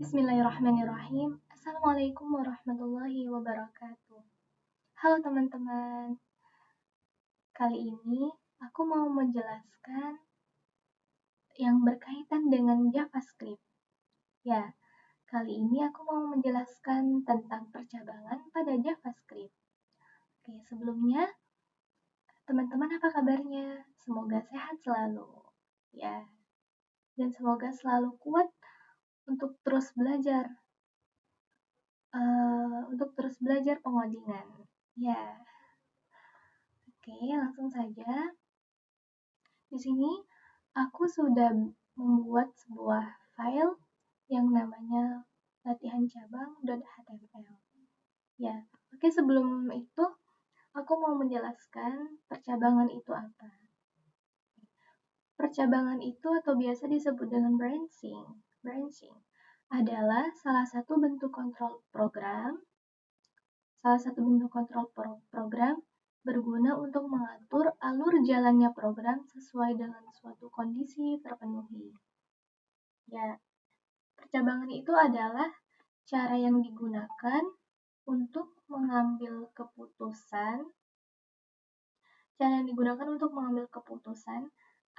Bismillahirrahmanirrahim. Assalamualaikum warahmatullahi wabarakatuh. Halo teman-teman. Kali ini aku mau menjelaskan yang berkaitan dengan JavaScript. Ya, kali ini aku mau menjelaskan tentang percabangan pada JavaScript. Oke, sebelumnya teman-teman apa kabarnya? Semoga sehat selalu. Ya. Dan semoga selalu kuat untuk terus belajar. Pengodingan. Ya. Oke, langsung saja. Di sini aku sudah membuat sebuah file yang namanya latihancabang.html. Ya, oke, sebelum itu aku mau menjelaskan percabangan itu apa. Percabangan itu atau biasa disebut dengan branching adalah salah satu bentuk kontrol program berguna untuk mengatur alur jalannya program sesuai dengan suatu kondisi terpenuhi. Ya, percabangan itu adalah cara yang digunakan untuk mengambil keputusan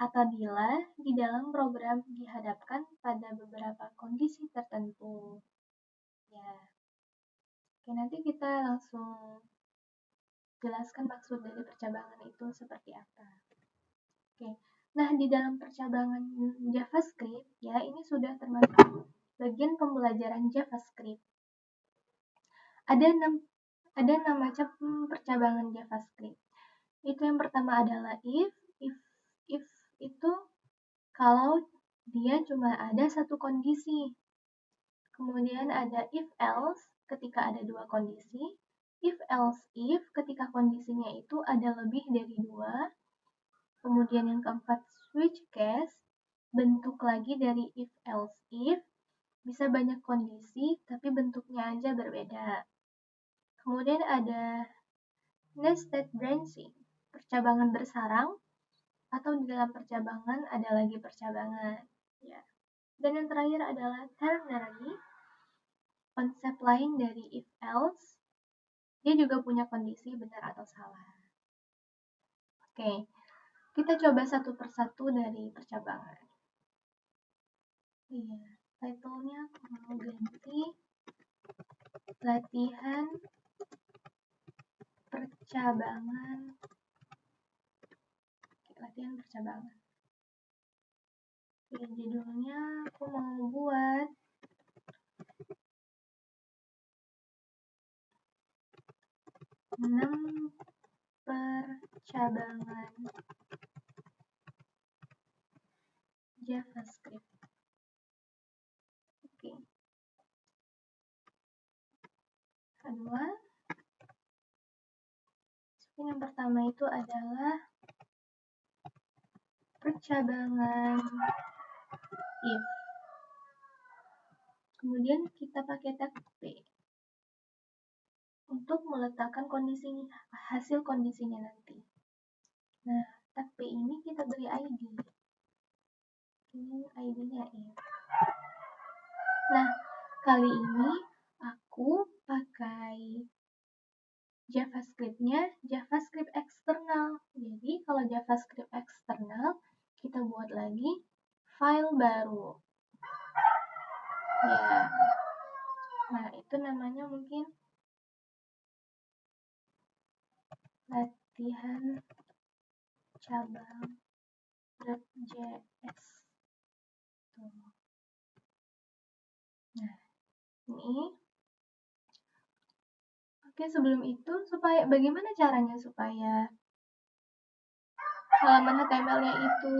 apabila di dalam program dihadapkan pada beberapa kondisi tertentu. Ya. Oke, nanti kita langsung jelaskan maksud dari percabangan itu seperti apa. Oke. Nah, di dalam percabangan JavaScript, ya, ini sudah termasuk bagian pembelajaran JavaScript. Ada 6 macam percabangan JavaScript. Itu yang pertama adalah if itu kalau dia cuma ada satu kondisi. Kemudian ada if else ketika ada dua kondisi. If else if ketika kondisinya itu ada lebih dari dua. Kemudian yang keempat switch case, bentuk lagi dari if else if, bisa banyak kondisi tapi bentuknya aja berbeda. Kemudian ada nested branching, percabangan bersarang, atau di dalam percabangan ada lagi percabangan. Ya. Dan yang terakhir adalah ternary, konsep lain dari if else. Dia juga punya kondisi benar atau salah. Oke, kita coba satu persatu dari percabangan. Iya, title-nya aku mau ganti latihan percabangan. Latihan percabangan. Oke, judulnya aku mau buat percabangan JavaScript. Oke. Kedua, yang pertama itu adalah percabangan if. Kemudian kita pakai tag P untuk meletakkan hasil kondisinya nanti. Nah, tag P ini kita beri ID. Ini ID-nya if. Nah, kali ini aku pakai JavaScript-nya JavaScript eksternal. Jadi, kalau JavaScript eksternal, kita buat lagi file baru. Ya. Nah, itu namanya mungkin latihan cabang.js. Nah, ini. Oke, sebelum itu bagaimana caranya supaya halaman HTML-nya itu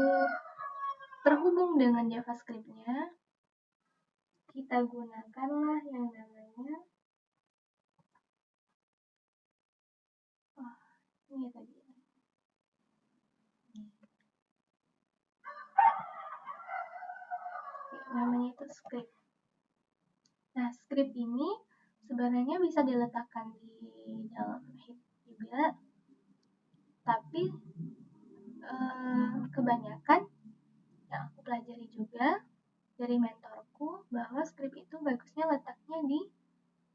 terhubung dengan JavaScript-nya? Kita gunakanlah yang namanya ini tadi. Namanya itu script. Nah, script ini sebenarnya bisa diletakkan di dalam head juga, tapi kebanyakan yang aku pelajari juga dari mentorku bahwa script itu bagusnya letaknya di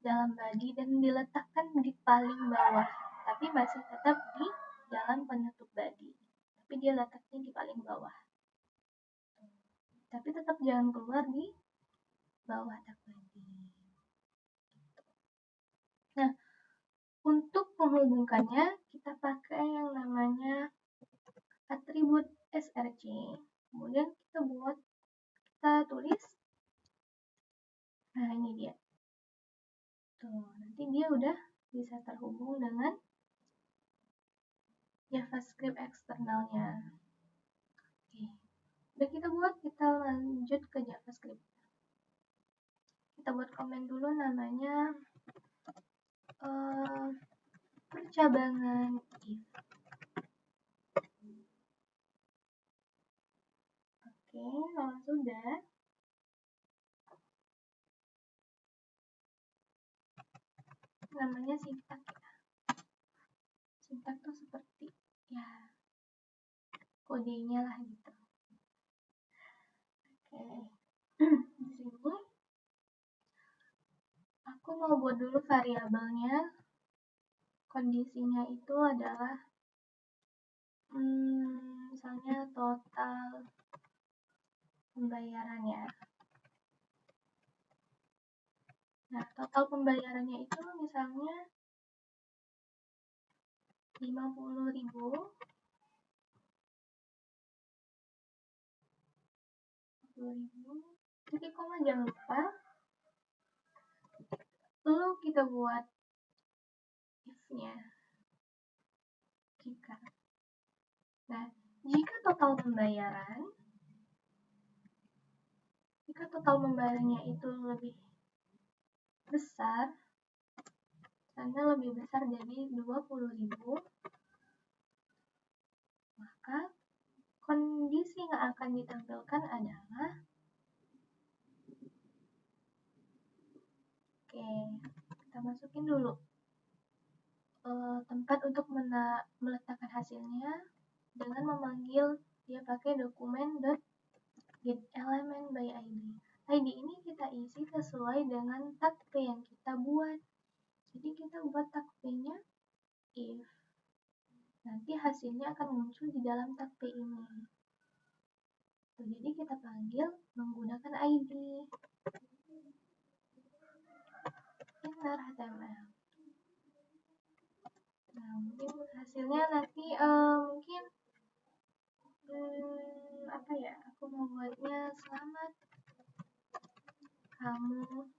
dalam body dan diletakkan di paling bawah, tapi masih tetap di dalam penutup body, tapi dia letaknya di paling bawah, tapi tetap jangan keluar di bawah tag body. Nah, untuk menghubungkannya kita pakai yang namanya atribut src. Kemudian kita tulis, nah ini dia tuh, nanti dia udah bisa terhubung dengan JavaScript eksternalnya. Oke, udah kita buat, kita lanjut ke JavaScript. Kita buat komen dulu namanya percabangan if. Oke, kalau sudah, namanya sintak ya. Sintak tuh seperti ya kodenya lah gitu. Oke, di sini aku mau buat dulu variabelnya. Kondisinya itu adalah misalnya total pembayarannya. Nah, total pembayarannya itu misalnya 50.000. Titik koma jangan lupa. Lalu kita buat if-nya. Jika. Nah, jika total pembayarannya itu lebih besar, misalnya lebih besar dari 20.000, maka kondisi yang akan ditampilkan adalah, oke, kita masukin dulu tempat untuk meletakkan hasilnya dengan memanggil dia pakai dokumen .getElementById. ID ini kita isi sesuai dengan tag P yang kita buat. Jadi kita buat tag P-nya if. Nanti hasilnya akan muncul di dalam tag P ini. Jadi kita panggil menggunakan ID. Inner HTML. Nah, mungkin hasilnya nanti mungkin apa ya? Aku mau buatnya selamat kamu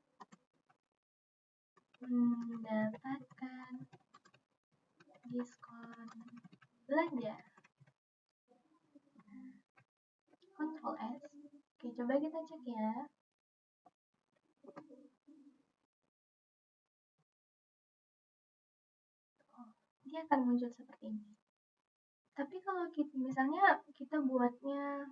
mendapatkan diskon belanja. Ctrl S. Oke, coba kita cek ya. Dia akan muncul seperti ini. Tapi kalau misalnya kita buatnya,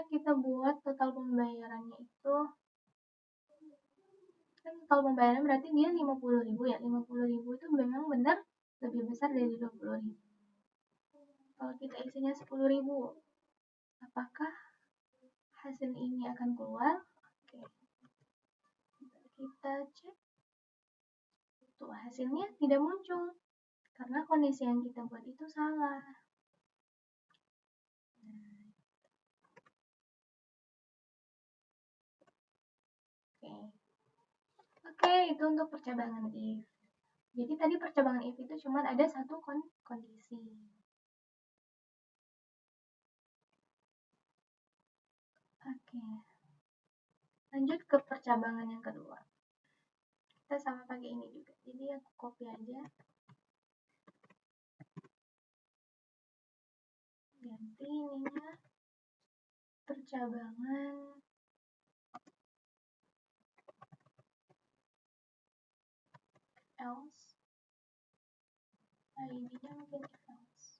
kita buat total pembayarannya itu, kan total pembayaran berarti dia 50.000 ya. 50.000 itu memang benar lebih besar dari 20.000. Kalau kita isinya 10.000, apakah hasil ini akan keluar? Oke, kita cek. Tuh, hasilnya tidak muncul karena kondisi yang kita buat itu salah. Oke, itu untuk percabangan if. Jadi tadi percabangan if itu cuma ada satu kondisi. Oke, lanjut ke percabangan yang kedua. Kita sama pakai ini juga. Jadi aku copy aja. Ganti ininya percabangan else. ID-nya mungkin else.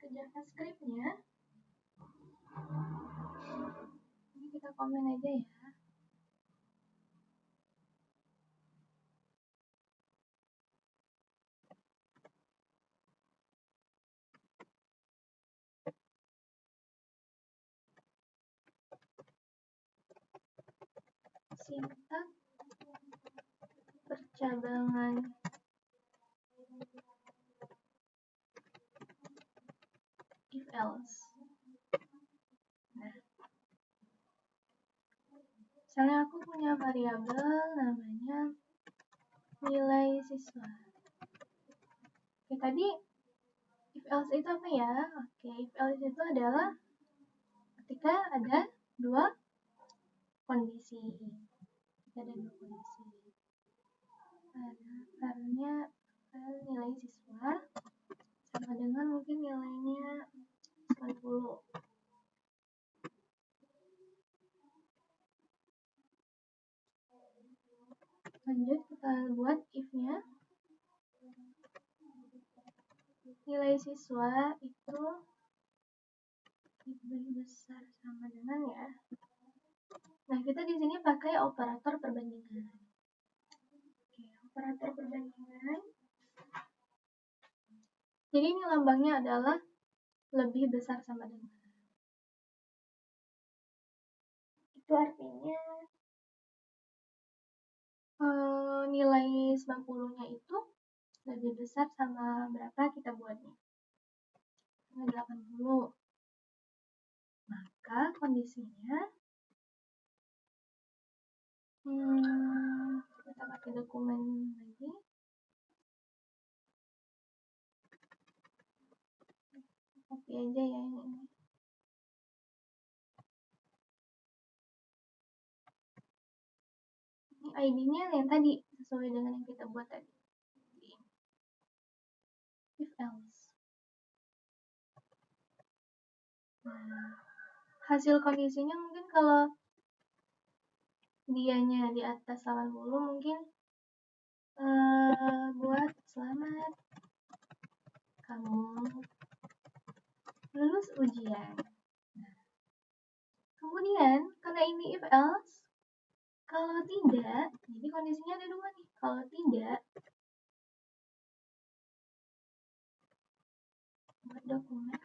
Ke JavaScript-nya. Ini kita komen aja ya. Sintaks percabangan if else. Nah, misalnya aku punya variabel namanya nilai siswa. Oke, tadi if else itu apa ya? Oke, if else itu adalah ketika ada dua kondisi. Karena nilai siswa sama dengan mungkin nilainya 90. Lanjut kita buat if-nya. Nilai siswa itu lebih besar sama dengan ya. Nah, kita di sini pakai operator perbandingan. Oke, operator perbandingan. Jadi ini lambangnya adalah lebih besar sama dengan. Itu artinya nilai 90-nya itu lebih besar sama berapa kita buatnya? 80. Maka kondisinya kita pakai dokumen lagi. Copy aja ya ini. Ini ID-nya yang tadi sesuai dengan yang kita buat tadi. If else. Nah, hasil kondisinya mungkin kalau dianya di atas 80 mungkin buat selamat kamu lulus ujian. Nah, kemudian karena ini if else, kalau tidak, jadi kondisinya ada dua nih. Kalau tidak, buat dokumen.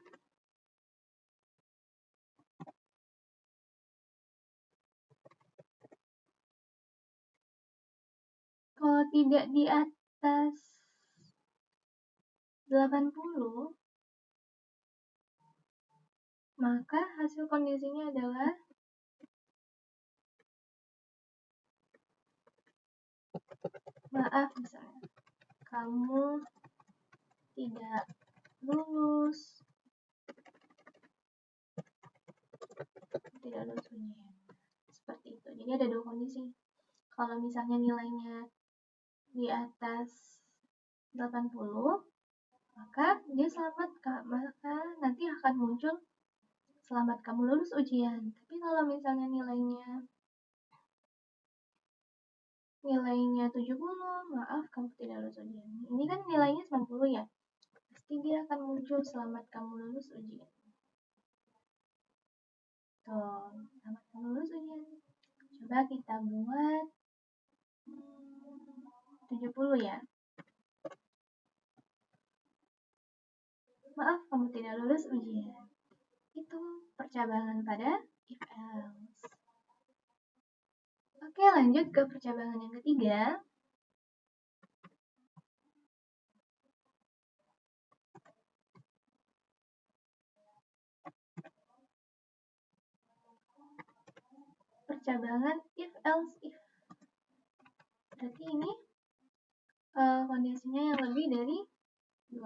Kalau tidak di atas 80, maka hasil kondisinya adalah maaf misalnya, kamu tidak lulus ujian. Seperti itu. Jadi ada dua kondisi. Kalau misalnya nilainya di atas 80, maka dia selamat Kak, maka nanti akan muncul selamat kamu lulus ujian. Tapi kalau misalnya nilainya 70, maaf kamu tidak lulus ujian. Ini kan nilainya 90 ya. Pasti dia akan muncul selamat kamu lulus ujian. Tuh, selamat kamu lulus ujian. Coba kita buat 70 ya. Maaf kamu tidak lulus ujian. Itu percabangan pada if else. Oke, lanjut ke percabangan yang ketiga. Percabangan if else if. Berarti ini kondisinya yang lebih dari 2.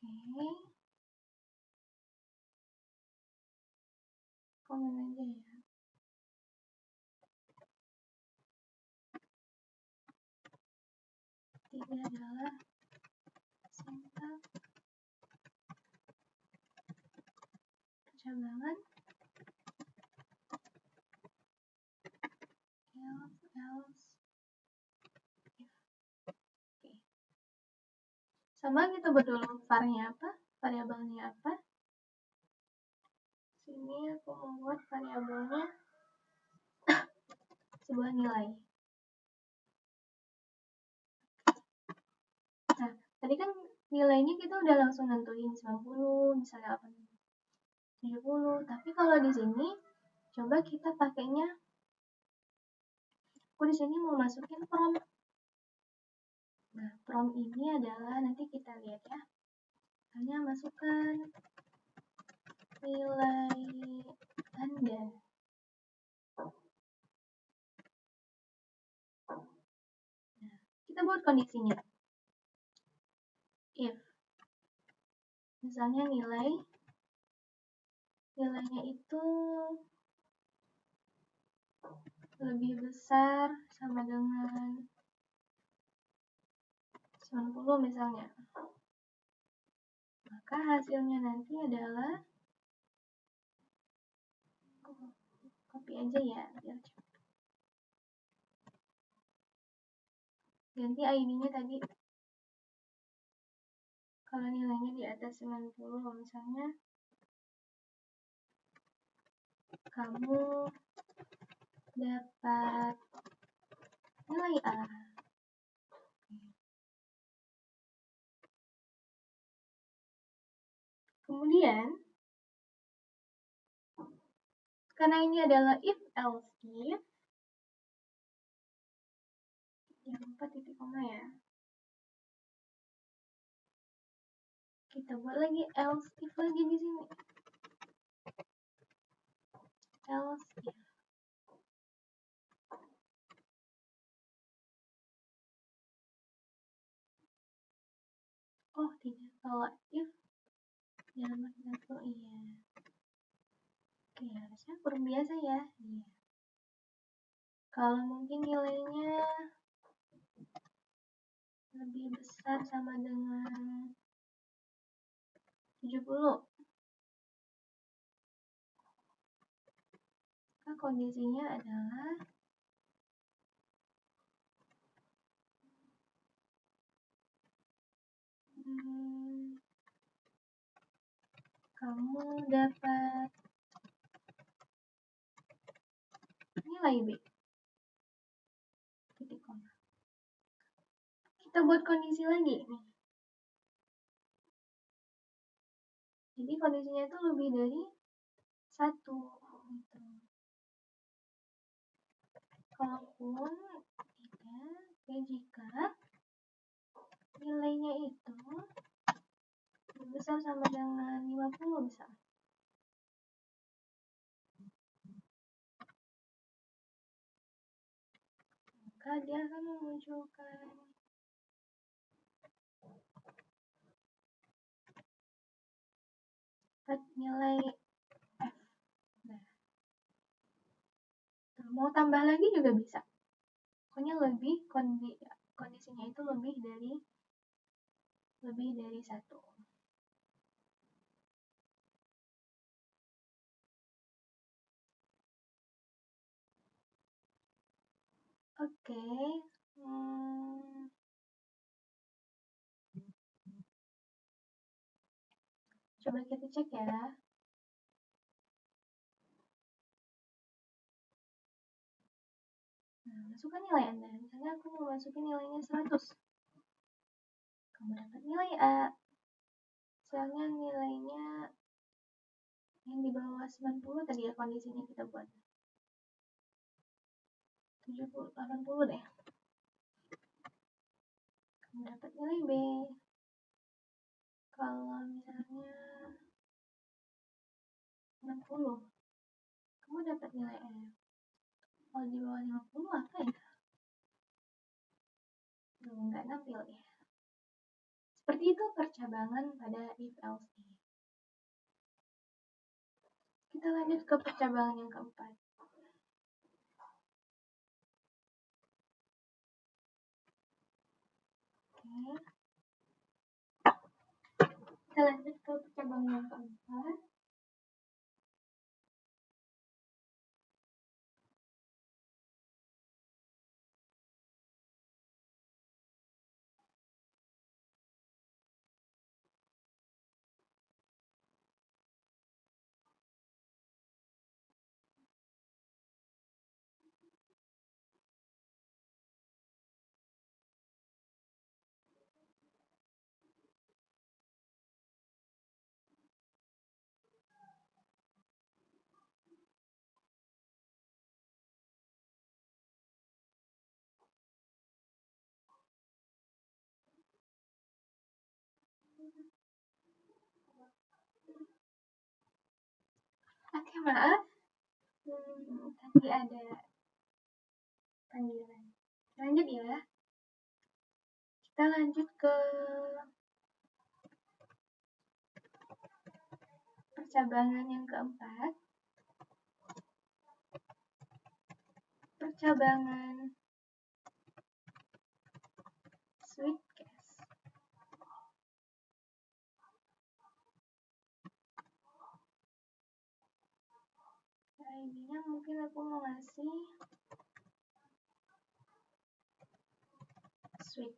Oke. Komen aja ya. Tiga adalah sintaks percabangan if else if. Oke. Sama kita buat dulu var-nya apa, variabelnya apa. Sini aku membuat variabelnya sebuah nilai. Nah, tadi kan nilainya kita udah langsung nentuin 90, misalnya 80. 70. Tapi kalau di sini coba kita pakainya, aku di sini mau masukin from. Nah, from ini adalah nanti kita lihat ya. Hanya masukkan nilai Anda. Nah, kita buat kondisinya. If misalnya nilainya itu lebih besar sama dengan 90 misalnya, maka hasilnya nanti adalah, copy aja ya biar cepet. Ganti ID-nya tadi, kalau nilainya di atas 90 misalnya kamu dapat nilai A. Kemudian karena ini adalah if else if, jangan lupa titik koma ya, kita buat lagi else if lagi di sini. Else if. Oh tidak, kalau if dalam satu iya. Oke, harusnya kurang biasa ya. Iya. Kalau mungkin nilainya lebih besar sama dengan 70, maka kondisinya adalah kamu dapat nilai B. Titik koma. Kita buat kondisi lagi nih. Jadi kondisinya itu lebih dari 1 gitu. Kalaupun tidak, jika nilainya itu lebih besar sama dengan 50 misalnya, maka dia akan memunculkan nilai F. Nah, mau tambah lagi juga bisa. Pokoknya lebih kondisinya itu lebih dari 1. Oke. Coba kita cek ya. Nah, masukkan nilai Anda. Misalnya aku mau masukin nilainya 100. Kamu dapat nilai A. Misalnya nilainya yang di bawah 90 tadi ya kondisinya kita buat. 70, 80 deh. Kamu dapat nilai B. Kalau misalnya 60, kamu dapat nilai F. Kalau di bawah 50 apa ya? Nggak nampil ya. Seperti itu percabangan pada if else if. Kita lanjut ke percabangan yang keempat. Oke. Kita lanjut ke percabangan yang keempat. maaf, tadi ada panggilan. Lanjut ya. Kita lanjut ke percabangan yang keempat. Percabangan suitcase. ID-nya mungkin aku mau ngasih suite.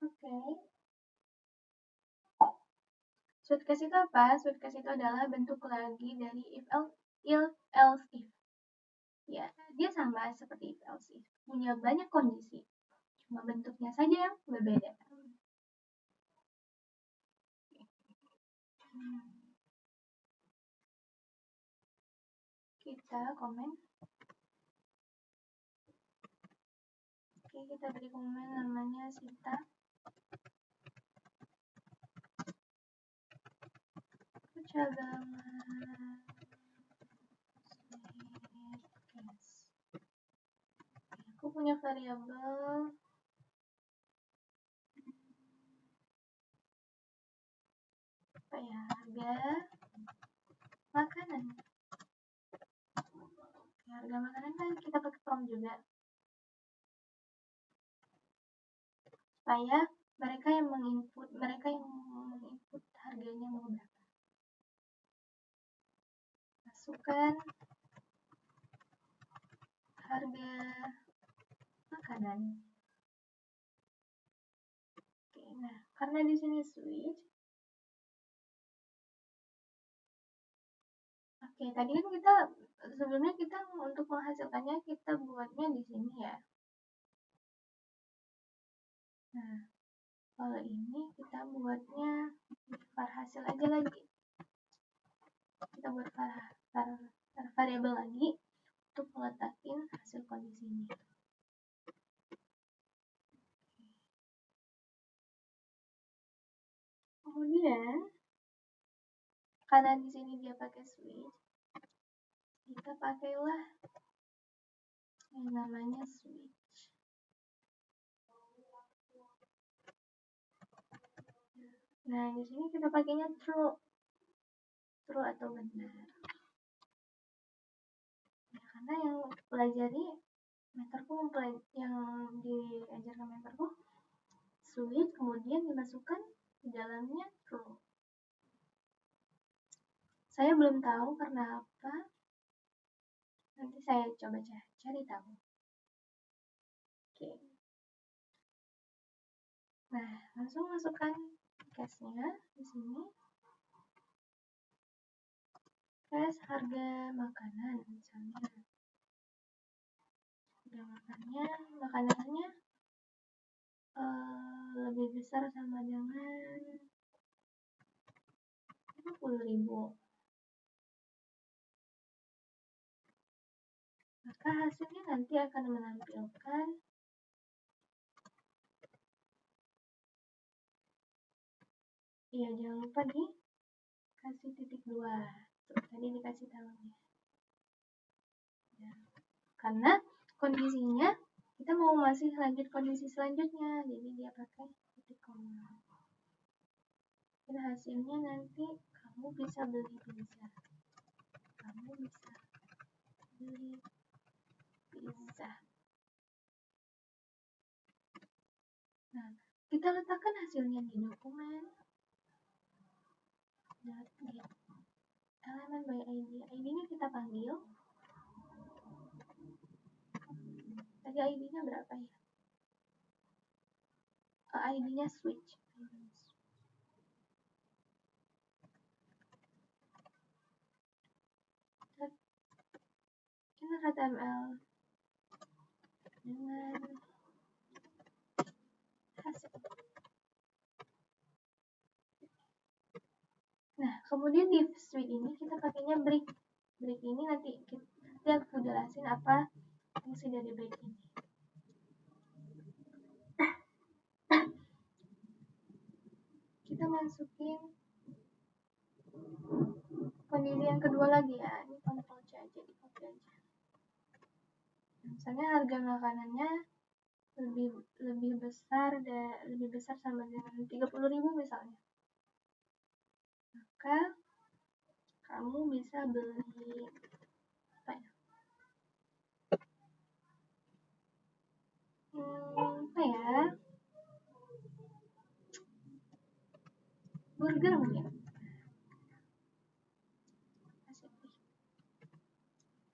Oke. Suitcase itu apa? Suitcase itu adalah bentuk lagi dari if else if. Ya, dia sama seperti if else if. Punya banyak kondisi. Cuma bentuknya saja yang berbeda. Kita komen. Oke, kita beri komen namanya Sita. Percabangan suitcase. Aku punya variabel apa ya, harga makanan. Ya, harga makanan kan kita pakai from juga supaya mereka yang menginput harganya mau berapa. Masukkan harga makanan. Oke, nah karena di sini switch. Oke, tadi kan kita sebelumnya untuk menghasilkannya kita buatnya di sini ya. Nah, kalau ini kita buatnya var hasil aja lagi. Kita buat variabel lagi untuk meletakin hasil kondisinya. Kemudian karena di sini dia pakai switch, kita pakailah yang namanya switch. Nah, di sini kita pakainya true atau benar. Ya, karena yang pelajari mentorku yang diajarkan mentorku switch kemudian dimasukkan di dalamnya true. Saya belum tahu karena apa. Nanti saya coba cari tahu. Oke. Nah, langsung masukkan case-nya di sini. Case harga makanan misalnya. Harga makanannya lebih besar sama dengan 50.000. Maka hasilnya nanti akan menampilkan iya, jangan lupa dikasih titik 2. Tuh, tadi dikasih tahunya. Ya. Karena kondisinya kita mau masih lanjut kondisi selanjutnya, jadi dia pakai titik koma. Dan hasilnya nanti kamu bisa beli pizza. Kamu bisa beli pizza. Nah, kita letakkan hasilnya di dokumen .get elemen by ID. ID-nya kita panggil. Tadi ID-nya berapa ya? ID-nya switch. Kita HTML dengan hasil. Nah, kemudian di suite ini kita pakainya break. Break ini nanti aku jelasin apa fungsi dari break ini. Kita kita masukin kondisi yang kedua lagi ya. Ini Ctrl C aja, di copy aja. Misalnya harga makanannya lebih besar sama dengan 30.000 misalnya. Maka kamu bisa beli apa ya? Burger mungkin.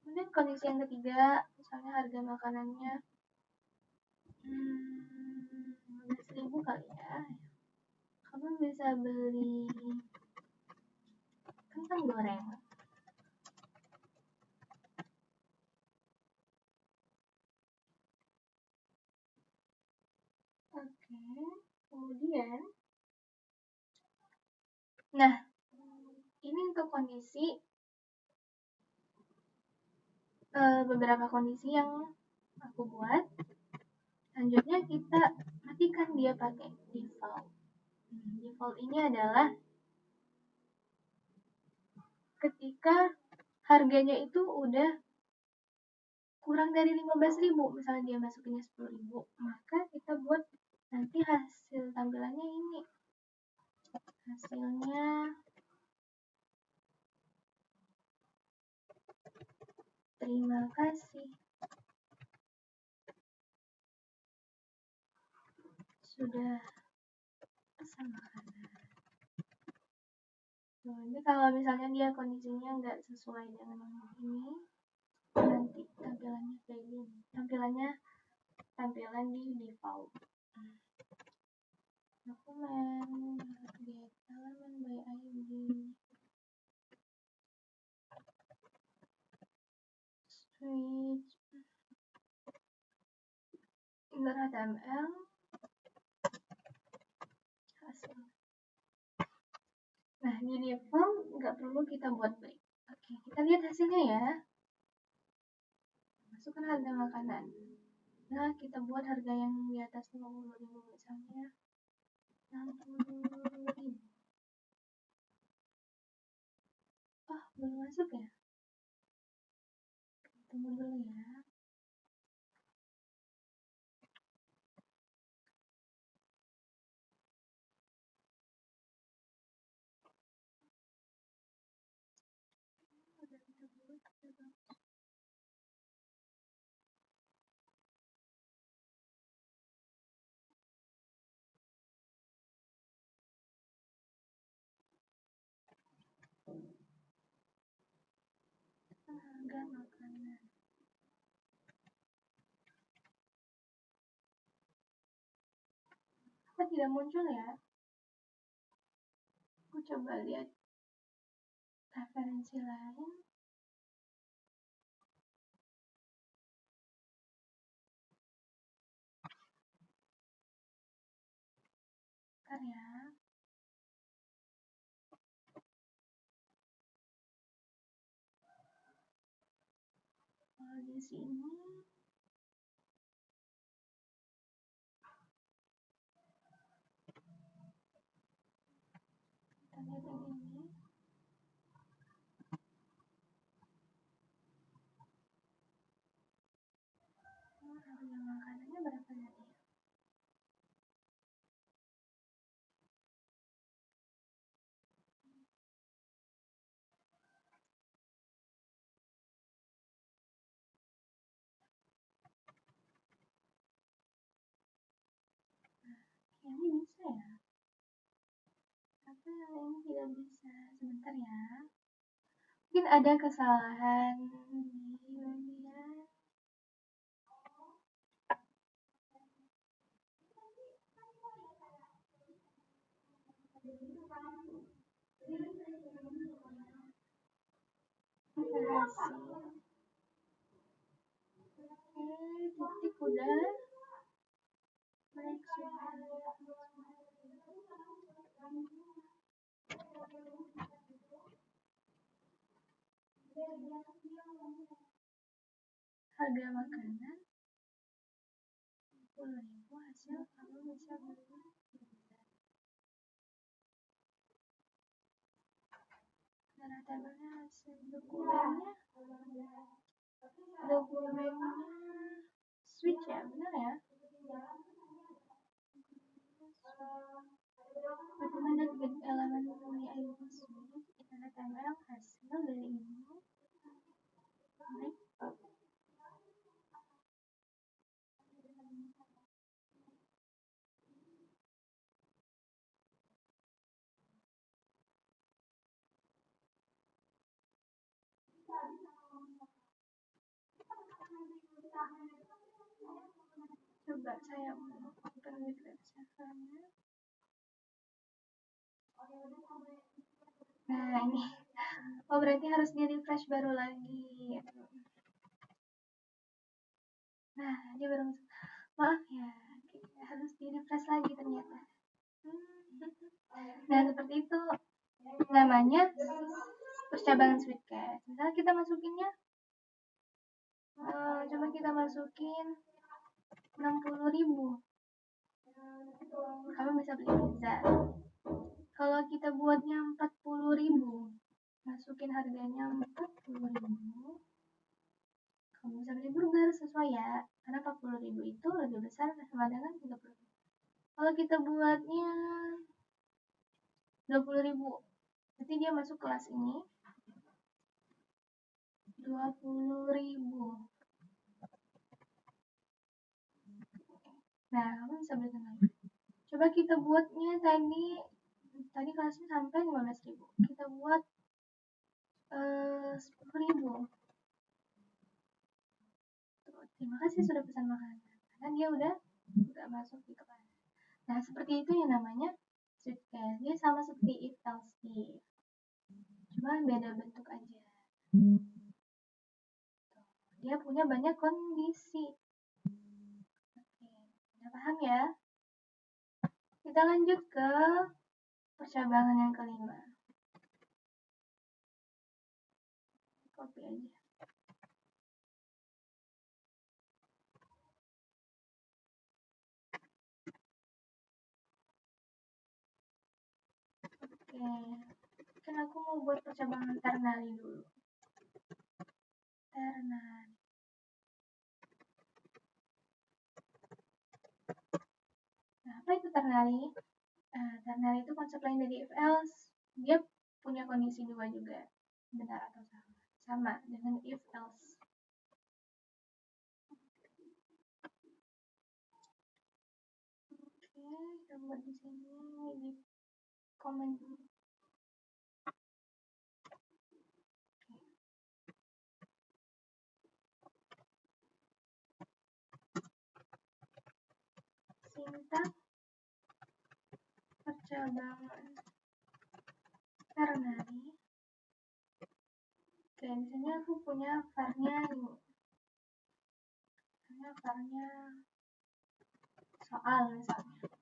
Kemudian kondisi yang ketiga, misalnya harga makanannya 15.000 kali ya. Kamu bisa beli kentang goreng. Oke, kemudian, nah, ini untuk kondisi beberapa kondisi yang aku buat. Selanjutnya kita matikan dia pakai default. Default ini adalah ketika harganya itu udah kurang dari 15.000, misalnya dia masukinnya 10.000, maka kita buat nanti hasil tampilannya ini. Hasilnya terima kasih sudah pesan makanan. Ini kalau misalnya dia kondisinya nggak sesuai dengan ini, nanti tampilannya kayak gini. Tampilan di default. Dokumen get element by ID switch inner HTML hasil. Nah, di default nggak perlu kita buat break. Oke, kita lihat hasilnya ya. Masukkan harga makanan. Nah, kita buat harga yang di atas 50.000 misalnya 60.000. Belum masuk ya? Tunggu dulu ya. Harga makanan. Apa tidak muncul ya? Aku coba lihat referensi lain. Bentar ya. Kalau di sini kita lihat yang ini. Harga makanannya berapa tadi? Ini bisa ya? Apa yang ini tidak bisa? Sebentar ya. Mungkin ada kesalahan di bagian. Titik udah. Baik, harga makanan 10.000 hasil kamu bisa beli. tabelnya hasil dokumennya switch ya, benar ya? Bagaimana bikin elemen memenuhi ID switch HTML hasil dari ini? Coba saya open with web servernya. Nah ini, oh berarti harus di refresh baru lagi. Nah dia baru masuk. Maaf ya, harus di refresh lagi ternyata. Nah seperti itu namanya percabangan Sweetcast. Misalnya kita masukinnya, coba kita masukin 60.000. Kamu bisa beli pizza. Kalau kita buatnya 40.000, masukin harganya 40.000, kamu bisa beli burger sesuai ya, karena 40.000 itu lebih besar sama dengan 30.000. Kalau kita buatnya 20.000, berarti dia masuk kelas ini 20.000. Nah, kamu bisa beli lagi. Coba kita buatnya tadi kelasnya sampai 15.000. Kita buat 10.000. Terima kasih sudah pesan makanan. Karena dia udah masuk di kelas. Nah, seperti itu yang namanya Sweetcast. Dia sama seperti if else if. Cuma beda bentuk aja. Dia punya banyak kondisi. Oke, udah paham ya? Kita lanjut ke percabangan yang kelima. Copy aja. Oke, kan aku mau buat percabangan ternary dulu. Ternary. Nah, apa itu ternary? Ternary itu konsep lain dari if else. Dia punya kondisi dua juga, benar atau salah. Sama dengan if else. Oke, kita buat di sini di komen dulu. Sintaks percabangan ternary. Oke, di sini aku punya var-nya ini. Var-nya soal misalnya.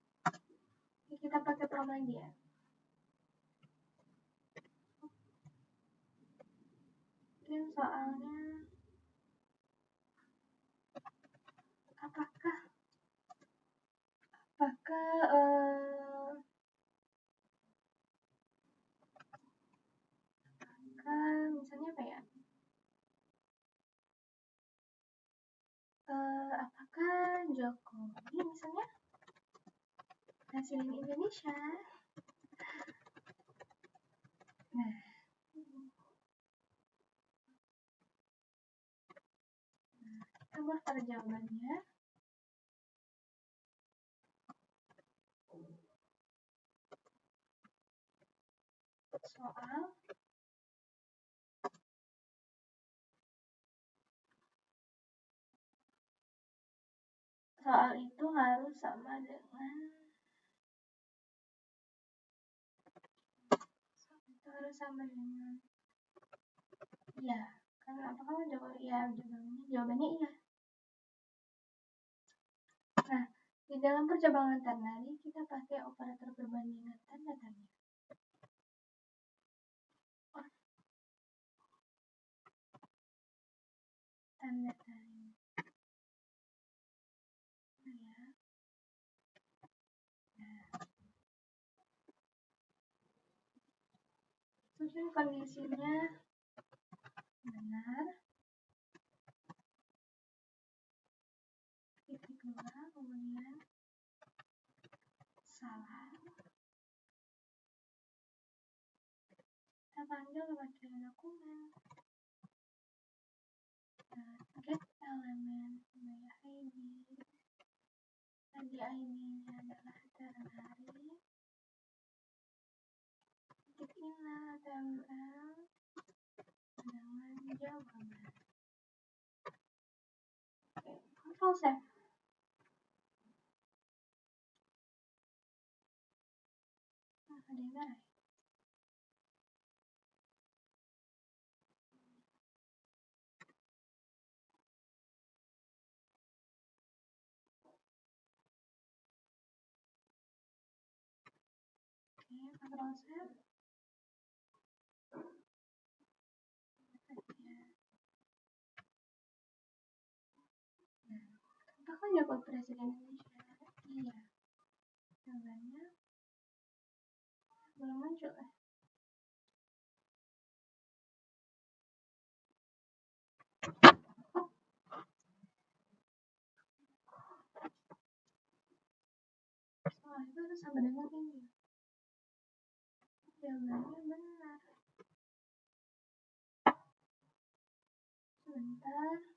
Oke, kita pakai prom lagi ya. Oke, soalnya apakah misalnya apa ya? Apakah Jokowi misalnya presiden Indonesia? Nah, kita buat pada jawabannya. Soal itu harus sama dengan iya. Karena apakah Jokowi? Ya, jawabannya iya. Nah, di dalam percabangan ternary kita pakai operator perbandingan tanda tanya. Tanda tanya. Ya. Nah. Terus mungkin kondisinya benar, titik dua, kemudian salah. Kita panggil pakai dokumen get element by ID. Tadi ID-nya adalah ternary, titik inner tempel dengan jawaban. Oke, Ctrl save. Ada yang merah. Oke, Ctrl save. Apakah dapat Presiden Indonesia? Iya. Jawabannya belum muncul ya. Soal itu harus sama dengan ini. Jawabannya benar. Sebentar.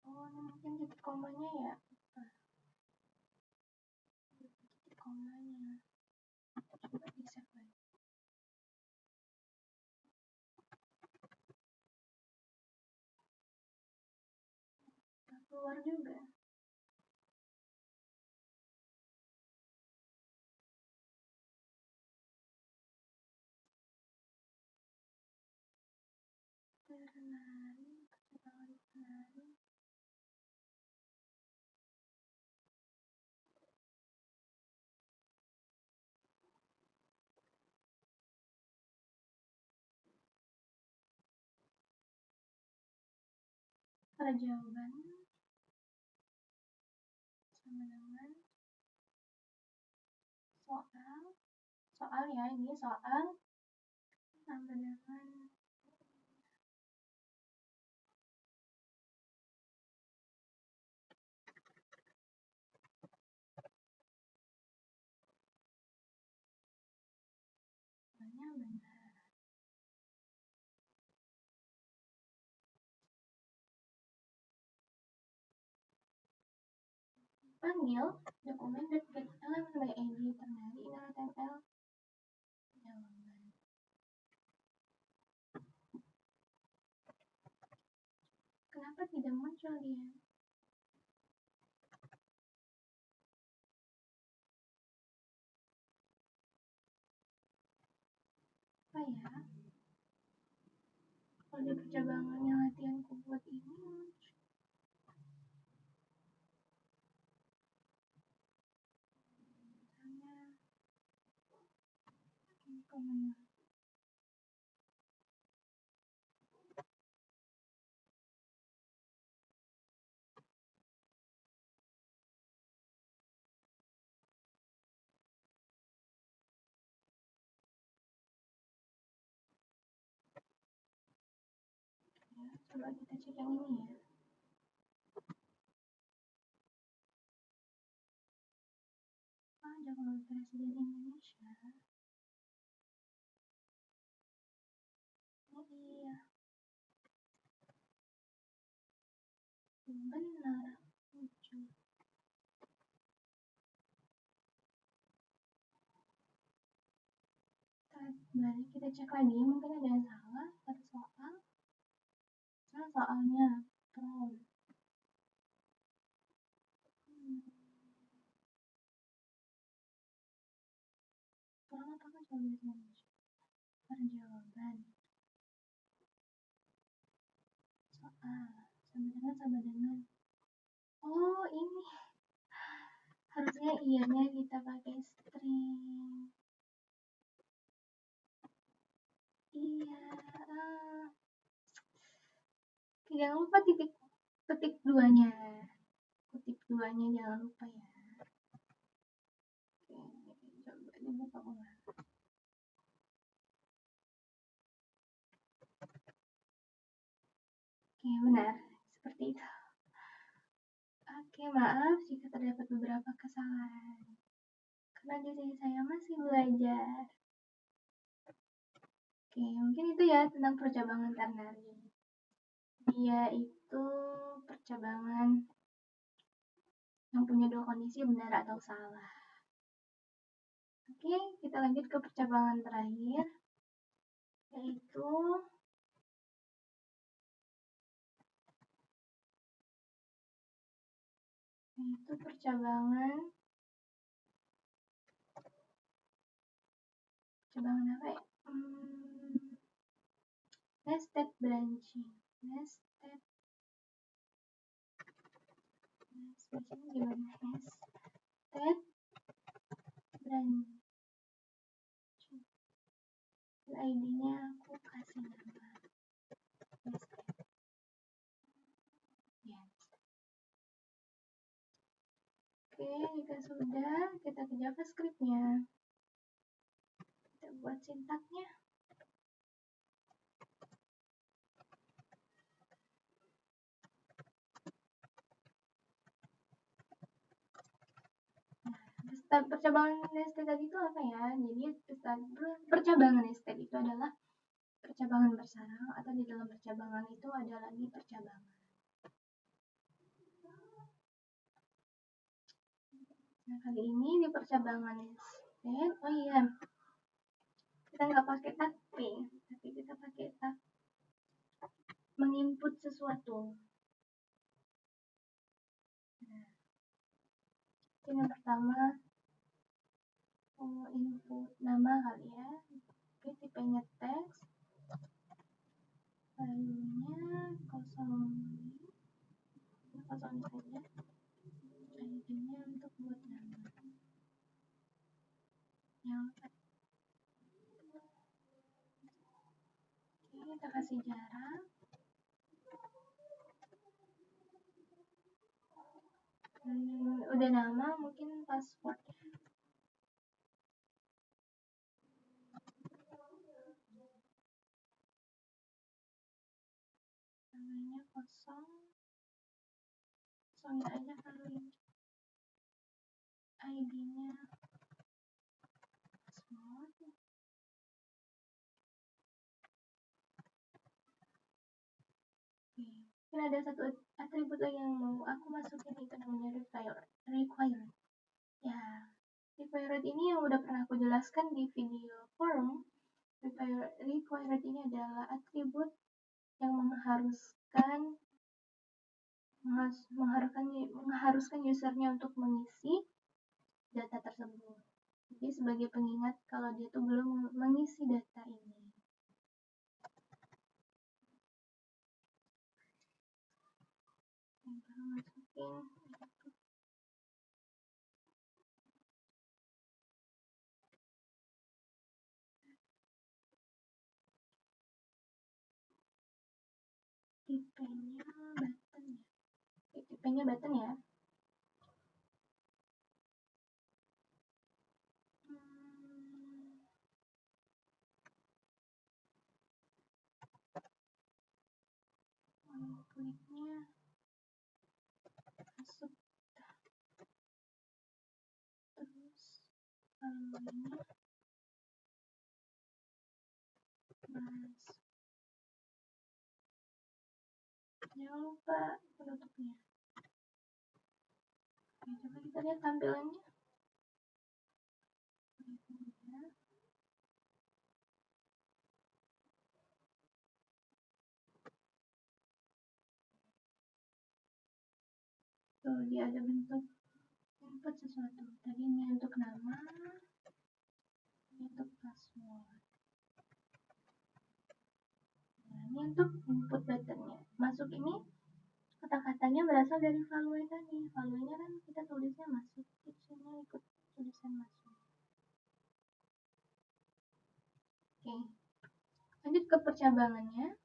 Oh, mungkin titik komanya ya. Titik komanya. Coba di save lagi. Keluar juga. Ternary, keterangan ternary. Jawaban sama dengan soal ya, ini soal sama dengan benar. Panggil dokumen get element by ID ternary inner tempel jawaban. Kenapa tidak muncul dia? Apa ya? Kalau di percabangannya latihanku buat ini muncul. Kemana? Ya, coba kita cek yang ini ya. Jawaban Presiden Indonesia. Oh iya. Benar. Muncul. Mari kita cek lagi, mungkin ada yang salah pada soal. Soalnya from. Soal apakah jawaban perjawaban soal sama dengan oh ini harusnya ianya kita pakai string. Iya Jangan lupa ketik duanya jangan lupa ya. Oke, coba dibuka ulang. Oke, benar, seperti itu. Oke, maaf jika terdapat beberapa kesalahan, karena di sini saya masih belajar. Oke, mungkin itu ya tentang percabangan ternary. Dia itu percabangan yang punya dua kondisi, benar atau salah. Oke, kita lanjut ke percabangan terakhir, yaitu percabangan apa ya? Nested branching. Nested gimana? Nested branching. ID-nya aku kasih nama nested. Yes. Oke, jika sudah, kita ke JavaScript-nya. Kita buat sintaknya. Percabangan nested tadi itu apa ya? Jadi percabangan nested itu adalah percabangan bersarang, atau di dalam percabangan itu ada lagi percabangan. Nah, kali ini di percabangan nested, oh iya, kita nggak pakai tag P, tapi kita pakai tag menginput sesuatu. Nah, yang pertama input nama kali ya. Oke, tipenya teks, value-nya kosong saja. ID-nya untuk buat nama. Oke, kita kasih jarak. Udah nama, mungkin password. Namanya kosong aja kali. ID-nya password. Oke, ada satu atribut lagi yang mau aku masukin, itu namanya required. Ya, required ini yang udah pernah aku jelaskan di video forum. Required ini adalah atribut yang mengharuskan usernya untuk mengisi data tersebut. Jadi sebagai pengingat kalau dia tuh belum mengisi data ini. Masukin tipenya button ya. Kliknya masuk, terus value-nya jangan lupa penutupnya. Oke, coba kita lihat tampilannya. Tuh, dia ada bentuk input sesuatu. Tadi ini untuk nama, ini untuk password. Nah, ini untuk input buttonnya. Masuk ini kata-katanya berasal dari value tadi. Value-nya kan kita tulisnya masuk, ini ikut tulisan masuk. Oke, lanjut ke percabangannya.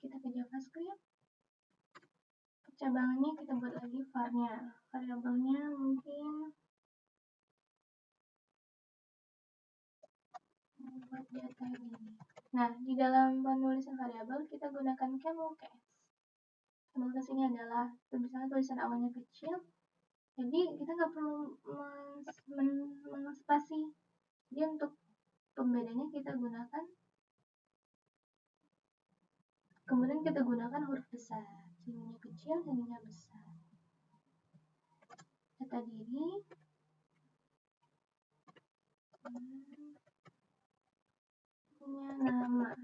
Kita ke JavaScript. variabelnya mungkin buat data ini. Nah, di dalam penulisan variabel kita gunakan camel case. Camel case ini adalah misalnya tulisan awalnya kecil, jadi kita nggak perlu mengspasi. Jadi untuk pembedanya kita gunakan, kemudian kita gunakan huruf besar. Sininya kecil, sininya besar. Data diri. Punya nama.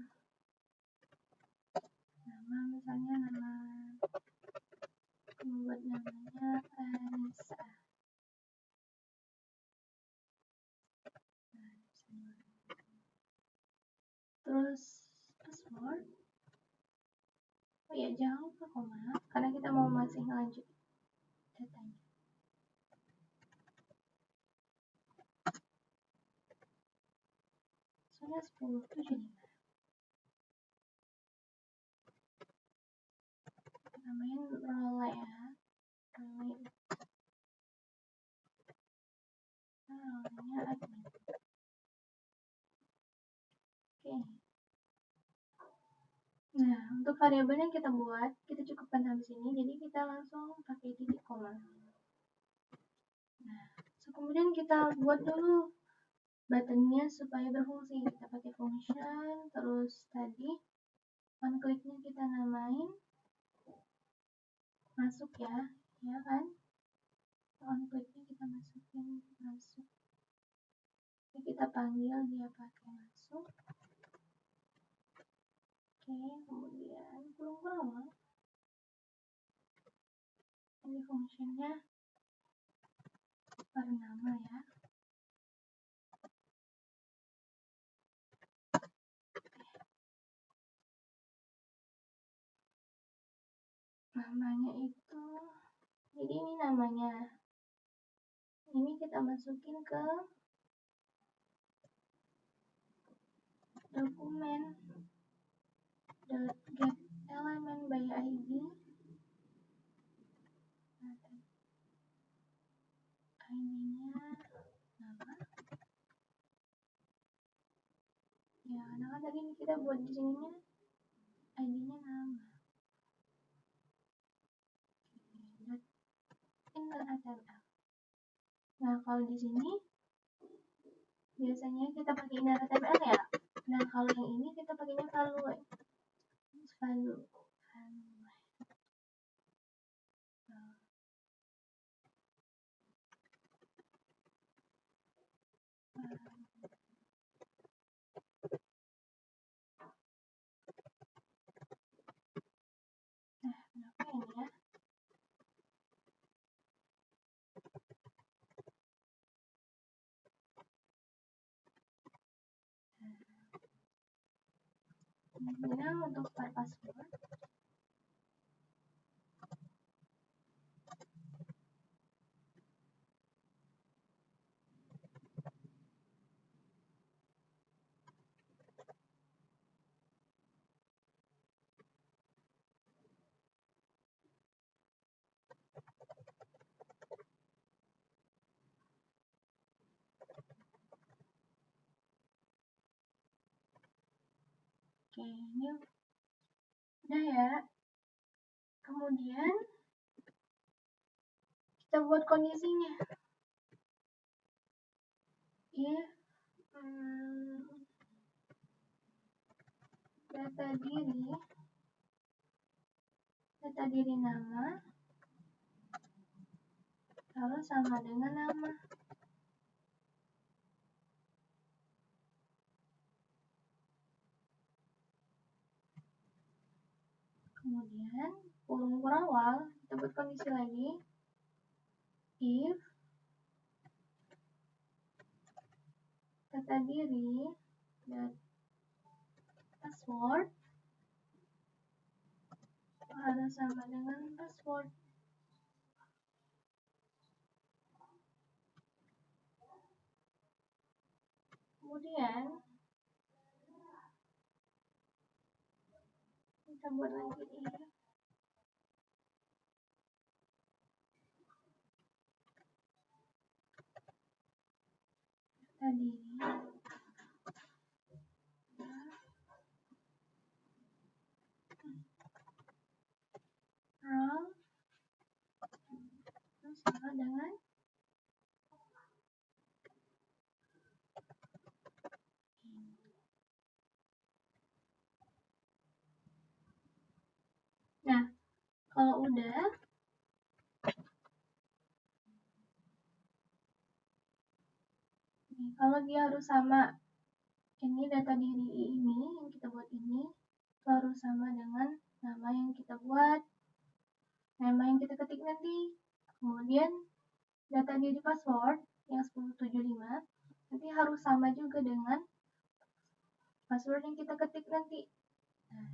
Nama misalnya nama. Membuat namanya Anissa. Terus password. Oh ya, jangan lupa koma, karena kita mau masih lanjut datanya. Soalnya 1075. Namain role ya. Role-nya admin. Oke. Nah, untuk variabel yang kita buat, kita cukupkan habis ini, jadi kita langsung pakai titik koma. Nah, kemudian kita buat dulu buttonnya supaya berfungsi. Kita pakai function, terus tadi on click-nya kita namain masuk ya kan? On click-nya kita masukin masuk. Jadi kita panggil dia pakai masuk. Oke, kemudian kurung bawah. Ini fungsinya bernama ya. Namanya itu, jadi ini namanya. Ini kita masukin ke dokumen get element by ID. ID-nya nama. Ya, karena kan tadi kita buat di sininya ID-nya nama. Inner.html. Nah, kalau di sini biasanya kita pakai inner.html ya. Nah, kalau yang ini kita pakainya value. Value. Nah, kenapa ini ya? Kemudian untuk password, oke, ini udah ya. Kemudian kita buat kondisinya. If data diri nama harus sama dengan nama. Kemudian kurung awal kita buat kondisi lagi. If data diri dan password harus sama dengan password. Kemudian kita buat lagi if udah, kalau dia harus sama, ini data diri ini yang kita buat ini harus sama dengan nama yang kita buat, nama yang kita ketik nanti. Kemudian data diri password yang 1075 nanti harus sama juga dengan password yang kita ketik nanti. Nah,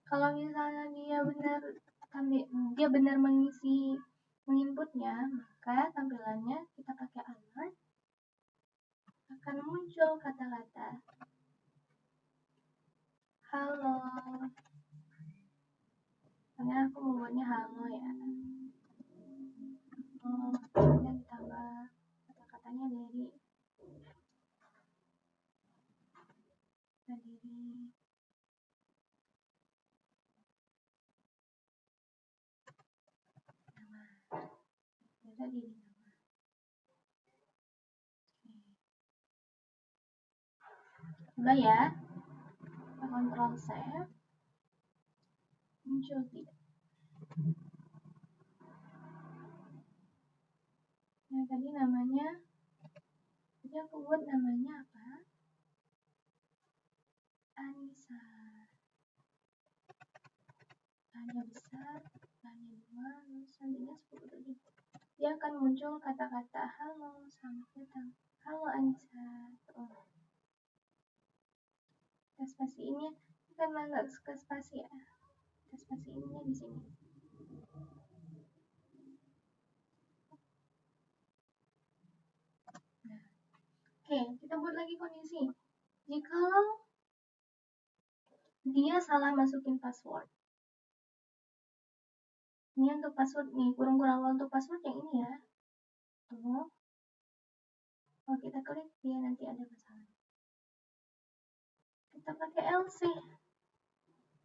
kalau misalnya dia benar menginputnya, maka tampilannya kita pakai alert akan muncul kata-kata halo. Karena aku membuatnya halo ya. Kemudian ditambah kata-katanya dari data diri nama. Coba ya, kita kontrol save, muncul tidak. Nah, tadi namanya, jadi aku buat namanya apa? Anissa. A-nya besar, A-nya 2, lalu selanjutnya 10. Dia akan muncul kata-kata halo, selamat datang. Halo Anissa. Kita spasi ini karena nggak suka spasi ya. Kita spasi ininya di sini. Nah, oke, kita buat lagi kondisi. Jika dia salah masukin password. Ini untuk password nih, kurung-kurang untuk password yang ini ya. Tuh. Kalau kita klik, dia nanti ada masalah. Kita pakai LC.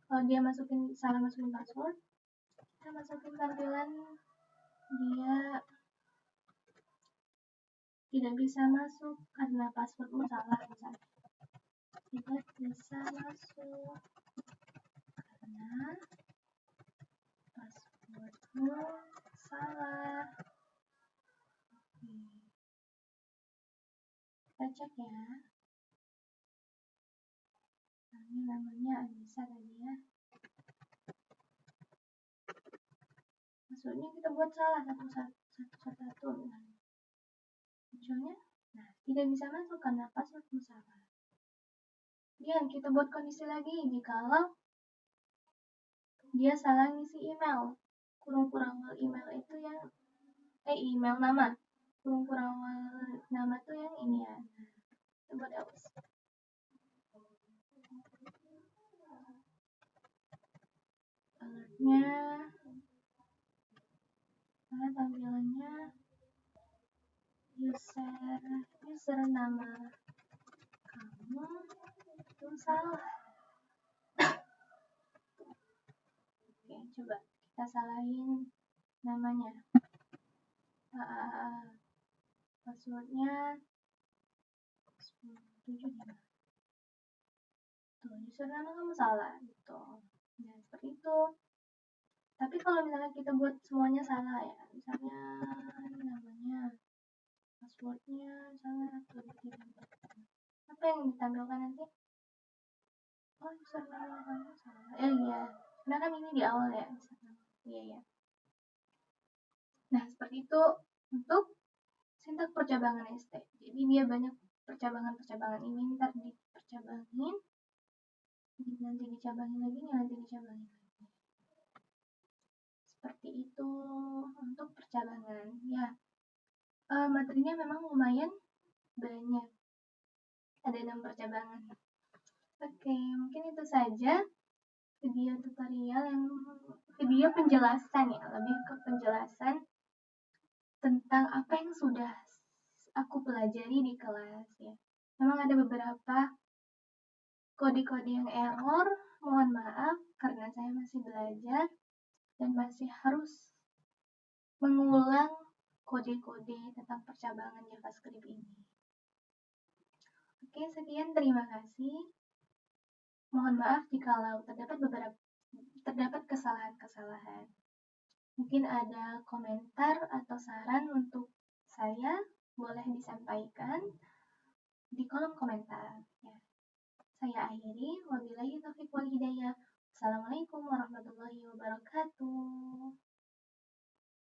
Kalau dia salah masukin password, kita masukin tampilan dia tidak bisa masuk karena passwordmu salah misalnya. Tidak bisa masuk karena passwordmu salah. Kita cek ya. Ini namanya Anissa tadi ya. Maksudnya kita buat salah satu. Munculnya, nah tidak bisa masuk karena passwordmu salah. Kemudian kita buat kondisi lagi jikalau dia salah ngisi email. Kurung-kurang email itu yang email nama. Kurung-kurang nama tuh yang ini ya. Kita buat else. Alertnya karena tampilannya user nama kamu itu salah. Oke, coba kita salahin namanya. Passwordnya 1075. Tuh, user nama kamu salah gitu. Nah, seperti itu. Tapi kalau misalnya kita buat semuanya salah ya, misalnya namanya, passwordnya salah, apa yang ditampilkan nanti? Oh, user nama kamu salah. Iya. Karena kan ini di awal ya. Iya. Nah, seperti itu untuk sintak percabangan ST. Jadi dia banyak percabangan ini, ntar dipercabangin, nanti dicabangin lagi, nanti dicabangin lagi. Seperti itu untuk percabangan. Ya, materinya memang lumayan banyak. Ada 6 percabangan. Oke, mungkin itu saja video tutorial video penjelasan ya, lebih ke penjelasan tentang apa yang sudah aku pelajari di kelas ya. Memang ada beberapa kode-kode yang error, mohon maaf karena saya masih belajar dan masih harus mengulang kode-kode tentang percabangan JavaScript ini. Oke, sekian, terima kasih. Mohon maaf jikalau terdapat beberapa terdapat kesalahan-kesalahan. Mungkin ada komentar atau saran untuk saya, boleh disampaikan di kolom komentar. Ya. Saya akhiri, wabillahi taufiq wal hidayah. Assalamualaikum warahmatullahi wabarakatuh.